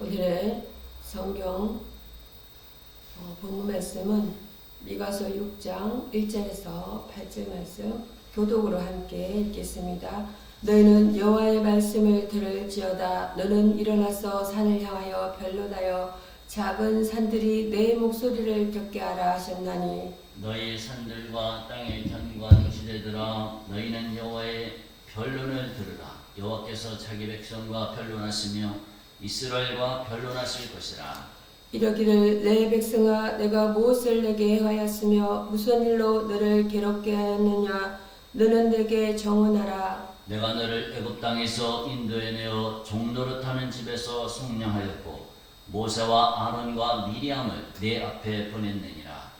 오늘의 성경 본문 말씀은 미가서 6장 1절에서 8절 말씀 교독으로 함께 읽겠습니다. 너희는 여호와의 말씀을 들을지어다. 너는 일어나서 산을 향하여 변론하여 작은 산들이 내 목소리를 듣게 하라 하셨나니 너희 산들과 땅의 견고한 지대들아 너희는 여호와의 변론을 들으라. 여호와께서 자기 백성과 변론하시며 이스라엘과 변론하실 것이라. 이러기를 내 백성아 내가 무엇을 내게 하였으며 무슨 일로 너를 괴롭게 하였느냐. 너는 내게 정언하라. 내가 너를 애굽 땅에서 인도해내어 종노릇하는 집에서 속량하였고 모세와 아론과 미리암을 내 앞에 보냈느니라.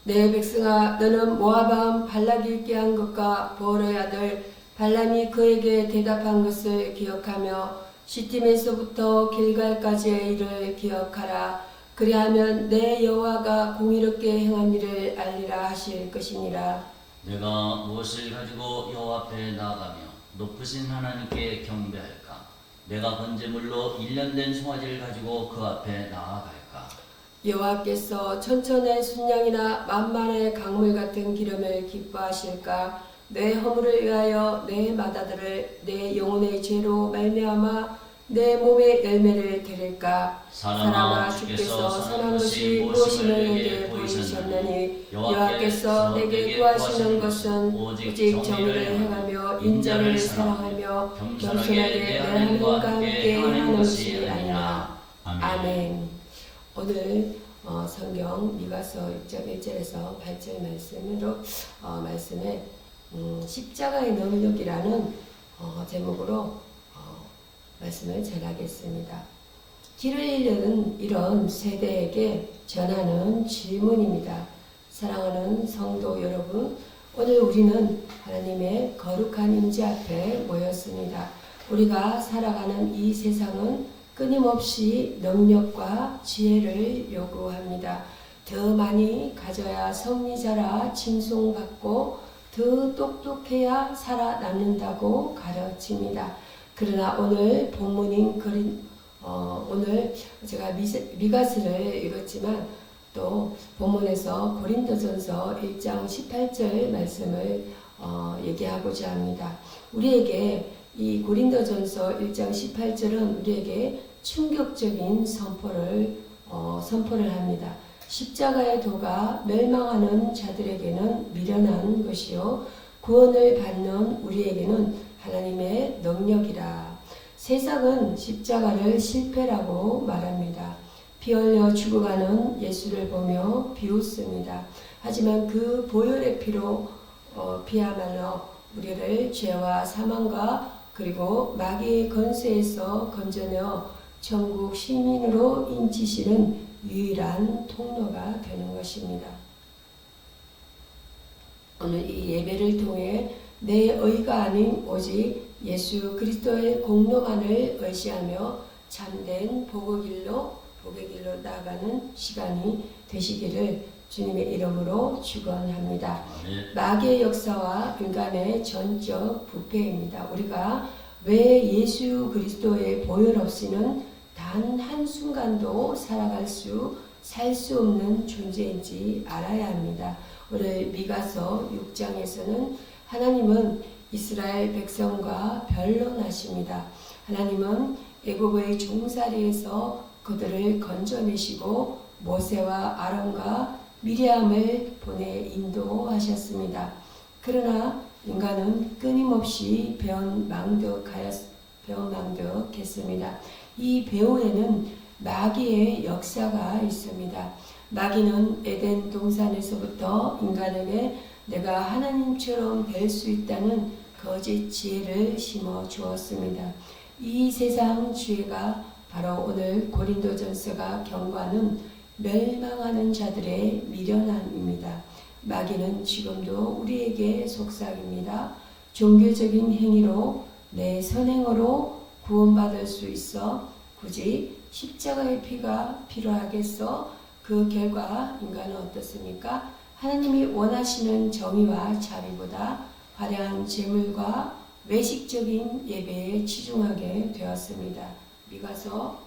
내 백성아 너는 모압 왕 발락이 있게 한 것과 보어의 아들 발람이 그에게 대답한 것을 기억하며 시팀에서부터 길갈까지의 일을 기억하라. 그리하면 내 여호와가 공의롭게 행한 일을 알리라 하실 것이니라. 내가 무엇을 가지고 여호와 앞에 나아가며 높으신 하나님께 경배할까? 내가 번제물로 1년 된 송아지를 가지고 그 앞에 나아갈까? 여호와께서 천천의 순양이나 만만의 강물 같은 기름을 기뻐하실까? 내 허물을 위하여 내 마다들을 내 영혼의 죄로 말미암아 내 몸의 열매를 드릴까? 사람아 주께서 선한 것이 무엇임을 내게 보이셨나니 여호와께서 내게 구하시는 것은 오직 정의를 행하며 인자를 사랑하며 겸손하게 내 하나님과 함께 하는 것이 아니라. 아멘. 오늘 성경 미가서 6장 1절에서 8절 말씀에 십자가의 능력이라는 제목으로 말씀을 전하겠습니다. 길을 잃는 이런 세대에게 전하는 질문입니다. 사랑하는 성도 여러분, 오늘 우리는 하나님의 거룩한 임재 앞에 모였습니다. 우리가 살아가는 이 세상은 끊임없이 능력과 지혜를 요구합니다. 더 많이 가져야 승리자라 칭송받고 더 똑똑해야 살아남는다고 가르칩니다. 그러나 오늘 본문인 오늘 제가 미가서를 읽었지만 또 본문에서 고린도전서 1장 18절 말씀을 얘기하고자 합니다. 우리에게 이 고린도전서 1장 18절은 우리에게 충격적인 선포를 합니다. 십자가의 도가 멸망하는 자들에게는 미련한 것이요 구원을 받는 우리에게는 하나님의 능력이라. 세상은 십자가를 실패라고 말합니다. 피 흘려 죽어가는 예수를 보며 비웃습니다. 하지만 그 보혈의 피로 피야말로 우리를 죄와 사망과 그리고 마귀의 권세에서 건져내어 천국 시민으로 인치시는 유일한 통로가 되는 것입니다. 오늘 이 예배를 통해 내 의가 아닌 오직 예수 그리스도의 공로만을 의지하며 참된 복의 길로 나아가는 시간이 되시기를 주님의 이름으로 축원합니다. 마귀의 역사와 인간의 전적 부패입니다. 우리가 왜 예수 그리스도의 보혈 없이는 단 한순간도 살 수 없는 존재인지 알아야 합니다. 오늘 미가서 6장에서는 하나님은 이스라엘 백성과 변론하십니다. 하나님은 애굽의 종살이에서 그들을 건져내시고 모세와 아론과 미리암을 보내 인도하셨습니다. 그러나 인간은 끊임없이 배은망덕했습니다. 이 배후에는 마귀의 역사가 있습니다. 마귀는 에덴 동산에서부터 인간에게 내가 하나님처럼 될 수 있다는 거짓 지혜를 심어 주었습니다. 이 세상 지혜가 바로 오늘 고린도전서가 경고하는 멸망하는 자들의 미련함입니다. 마귀는 지금도 우리에게 속삭입니다. 종교적인 행위로 내 선행으로 구원받을 수 있어 굳이 십자가의 피가 필요하겠어? 그 결과 인간은 어떻습니까? 하나님이 원하시는 정의와 자비보다 화려한 재물과 외식적인 예배에 치중하게 되었습니다. 미가서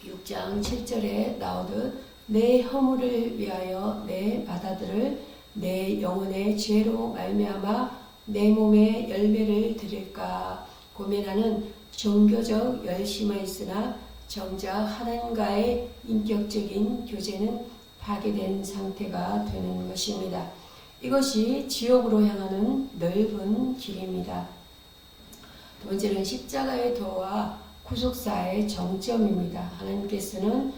6장 7절에 나오듯 내 허물을 위하여 내 바다들을 내 영혼의 죄로 말미암아 내 몸에 열매를 드릴까 고민하는 종교적 열심은 있으나 정작 하나님과의 인격적인 교제는 파괴된 상태가 되는 것입니다. 이것이 지옥으로 향하는 넓은 길입니다. 두 번째는 십자가의 도와 구속사의 정점입니다. 하나님께서는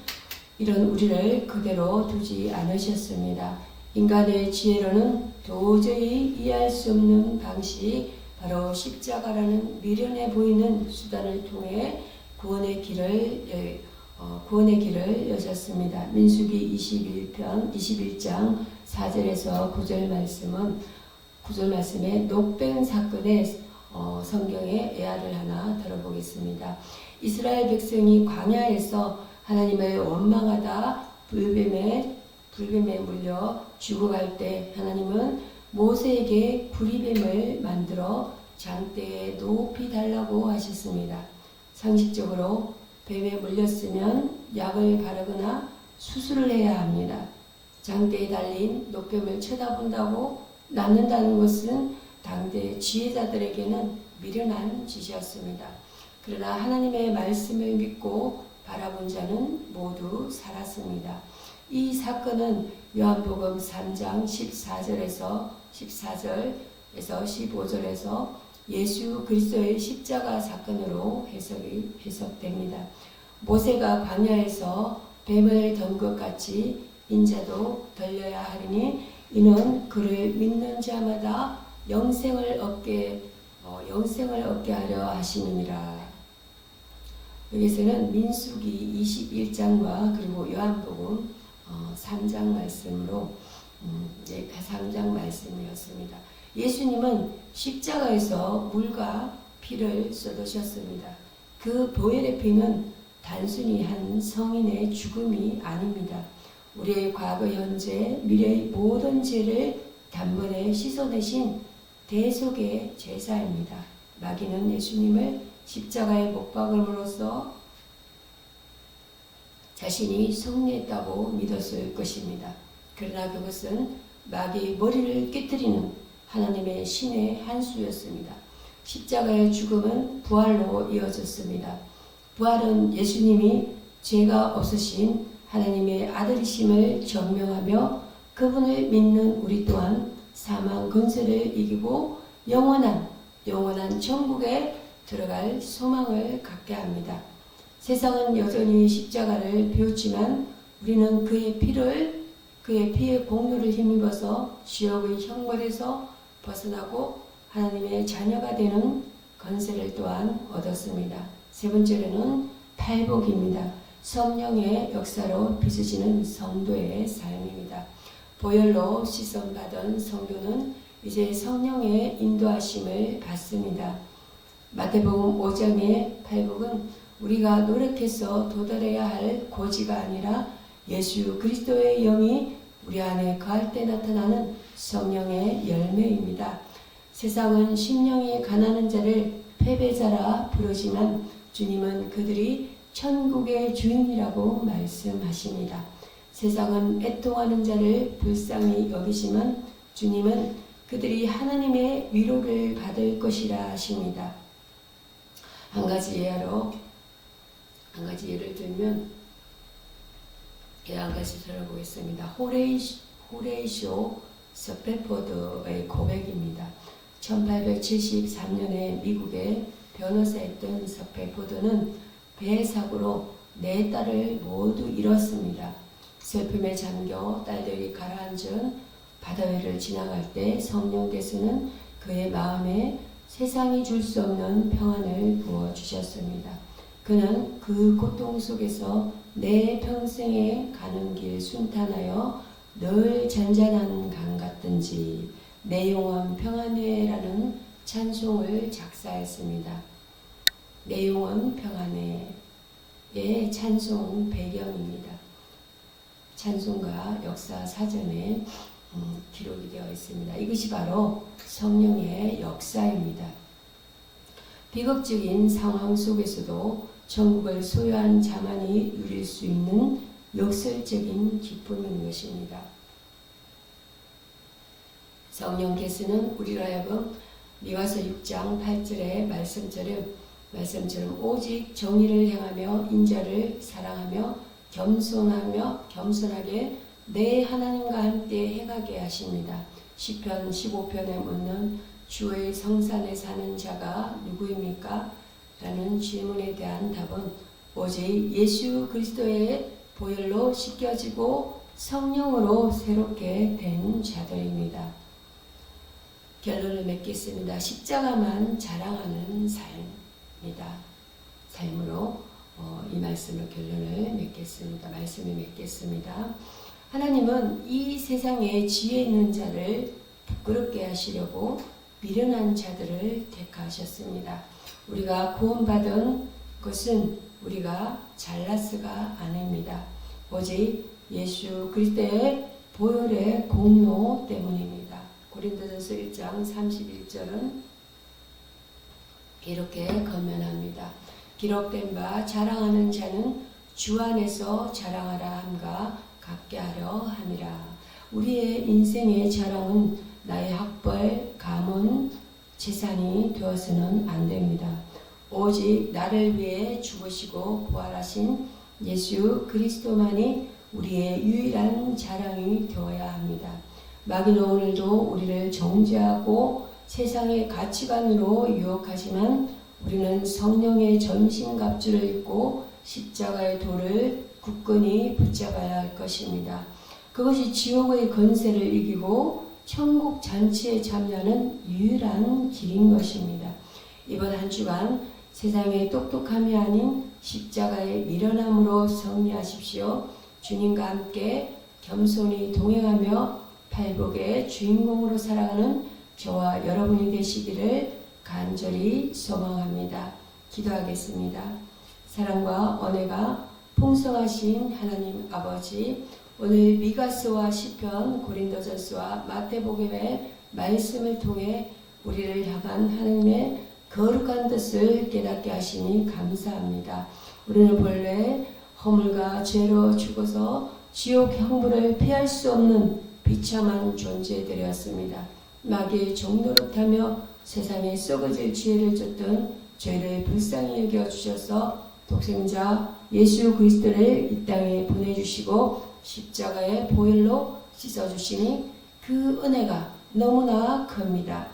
이런 우리를 그대로 두지 않으셨습니다. 인간의 지혜로는 도저히 이해할 수 없는 방식, 바로 십자가라는 미련해 보이는 수단을 통해 구원의 길을 여셨습니다. 민수기 21장 4절에서 9절 말씀에 녹변 사건의 성경의 예화를 하나 들어보겠습니다. 이스라엘 백성이 광야에서 하나님을 원망하다 불뱀에 물려 죽어갈 때 하나님은 모세에게 구리뱀을 만들어 장대에 높이 달라고 하셨습니다. 상식적으로 뱀에 물렸으면 약을 바르거나 수술을 해야 합니다. 장대에 달린 녹뱀을 쳐다본다고 낫는다는 것은 당대 지혜자들에게는 미련한 짓이었습니다. 그러나 하나님의 말씀을 믿고 바라본 자는 모두 살았습니다. 이 사건은 요한복음 3장 14절에서 15절에서 예수 그리스도의 십자가 사건으로 해석됩니다. 모세가 광야에서 뱀을 던 것 같이 인자도 덜려야 하리니 이는 그를 믿는 자마다 영생을 얻게 하려 하심이니라. 여기서는 민수기 21장과 그리고 요한복음 3장 말씀으로 3장 말씀이었습니다. 예수님은 십자가에서 물과 피를 쏟으셨습니다. 그 보혈의 피는 단순히 한 성인의 죽음이 아닙니다. 우리의 과거, 현재, 미래의 모든 죄를 단번에 씻어내신 대속의 제사입니다. 마귀는 예수님을 십자가에 못 박음으로써 자신이 승리했다고 믿었을 것입니다. 그러나 그것은 마귀의 머리를 깨뜨리는 하나님의 신의 한 수였습니다. 십자가의 죽음은 부활로 이어졌습니다. 부활은 예수님이 죄가 없으신 하나님의 아들이심을 증명하며 그분을 믿는 우리 또한 사망 권세를 이기고 영원한 천국에 들어갈 소망을 갖게 합니다. 세상은 여전히 십자가를 비웃지만 우리는 그의 피의 공로를 힘입어서 지옥의 형벌에서 벗어나고 하나님의 자녀가 되는 권세를 또한 얻었습니다. 세 번째로는 팔복입니다. 성령의 역사로 빚어지는 성도의 삶입니다. 보혈로 씻음받은 성도는 이제 성령의 인도하심을 받습니다. 마태복음 5장의 팔복은 우리가 노력해서 도달해야 할 고지가 아니라 예수 그리스도의 영이 우리 안에 거할 때 나타나는 성령의 열매입니다. 세상은 심령이 가난한 자를 패배자라 부르지만 주님은 그들이 천국의 주인이라고 말씀하십니다. 세상은 애통하는 자를 불쌍히 여기지만 주님은 그들이 하나님의 위로를 받을 것이라 하십니다. 한 가지 예를 들면 한 가지 들어보겠습니다. 호레이쇼 서페포드의 고백입니다. 1873년에 미국에 변호사였던 서페포드는 배 사고로 4딸을 모두 잃었습니다. 슬픔에 잠겨 딸들이 가라앉은 바다 위를 지나갈 때 성령께서는 그의 마음에 세상이 줄 수 없는 평안을 부어주셨습니다. 그는 그 고통 속에서 내 평생에 가는 길 순탄하여 늘 잔잔한 강 같든지 내 영혼 평안해라는 찬송을 작사했습니다. 내 영혼 평안해의 찬송 배경입니다. 찬송가 역사 사전에 기록이 되어 있습니다. 이것이 바로 성령의 역사입니다. 비극적인 상황 속에서도 천국을 소유한 자만이 누릴 수 있는 역설적인 기쁨인 것입니다. 성령께서는 우리로 하여금 미가서 6장 8절의 말씀처럼 오직 정의를 행하며 인자를 사랑하며 겸손하게 내 하나님과 함께 행하게 하십니다. 시편 15편에 묻는 주의 성산에 사는 자가 누구입니까? 라는 질문에 대한 답은 오직 예수 그리스도의 보혈로 씻겨지고 성령으로 새롭게 된 자들입니다. 결론을 맺겠습니다. 십자가만 자랑하는 삶입니다. 삶으로 이 말씀을 결론을 맺겠습니다. 말씀을 맺겠습니다. 하나님은 이 세상에 지혜 있는 자를 부끄럽게 하시려고 미련한 자들을 택하셨습니다. 우리가 구원받은 것은 우리가 잘나서가 아닙니다. 오직 예수 그리스도의 보혈의 공로 때문입니다. 고린도전서 1장 31절은 이렇게 건면합니다. 기록된 바 자랑하는 자는 주 안에서 자랑하라 함과 같게 하려 함이라. 우리의 인생의 자랑은 나의 학벌, 가문, 재산이 되어서는 안 됩니다. 오직 나를 위해 죽으시고 부활하신 예수 그리스도만이 우리의 유일한 자랑이 되어야 합니다. 마귀는 오늘도 우리를 정죄하고 세상의 가치관으로 유혹하지만 우리는 성령의 전신갑주를 입고 십자가의 돌을 굳건히 붙잡아야 할 것입니다. 그것이 지옥의 권세를 이기고 천국 잔치에 참여하는 유일한 길인 것입니다. 이번 한 주간 세상의 똑똑함이 아닌 십자가의 미련함으로 승리하십시오. 주님과 함께 겸손히 동행하며 팔복의 주인공으로 살아가는 저와 여러분이 되시기를 간절히 소망합니다. 기도하겠습니다. 사랑과 은혜가 풍성하신 하나님 아버지, 오늘 미가서와 시편, 고린도전서와 마태복음의 말씀을 통해 우리를 향한 하나님의 거룩한 뜻을 깨닫게 하시니 감사합니다. 우리는 본래 허물과 죄로 죽어서 지옥 형벌을 피할 수 없는 비참한 존재들이었습니다. 마귀의 종노릇하며 세상에 썩어질 지혜를 줬던 죄를 불쌍히 여겨주셔서 독생자 예수 그리스도를 이 땅에 보내주시고 십자가의 보혈로 씻어주시니 그 은혜가 너무나 큽니다.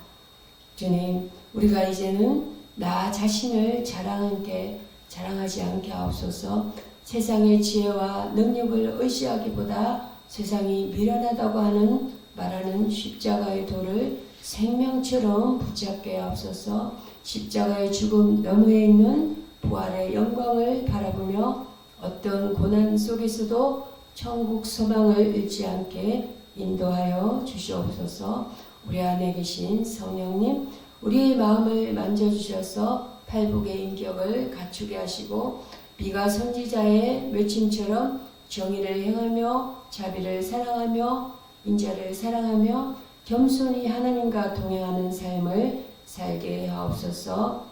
주님, 우리가 이제는 나 자신을 자랑하지 않게 하옵소서. 세상의 지혜와 능력을 의지하기보다 세상이 미련하다고 말하는 십자가의 돌을 생명처럼 붙잡게 하옵소서. 십자가의 죽음 너머에 있는 부활의 영광을 바라보며 어떤 고난 속에서도 천국 소망을 잃지 않게 인도하여 주시옵소서. 우리 안에 계신 성령님, 우리의 마음을 만져주셔서 팔복의 인격을 갖추게 하시고 미가 선지자의 외침처럼 정의를 행하며 자비를 사랑하며 인자를 사랑하며 겸손히 하나님과 동행하는 삶을 살게 하옵소서.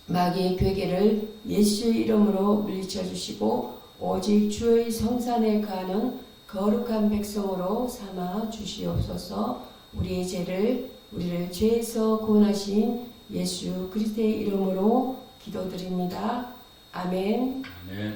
마귀의 괴계를 예수의 이름으로 물리쳐 주시고 오직 주의 성산에 거하는 거룩한 백성으로 삼아 주시옵소서. 우리를 죄에서 구원하신 예수 그리스도의 이름으로 기도드립니다. 아멘. 아멘.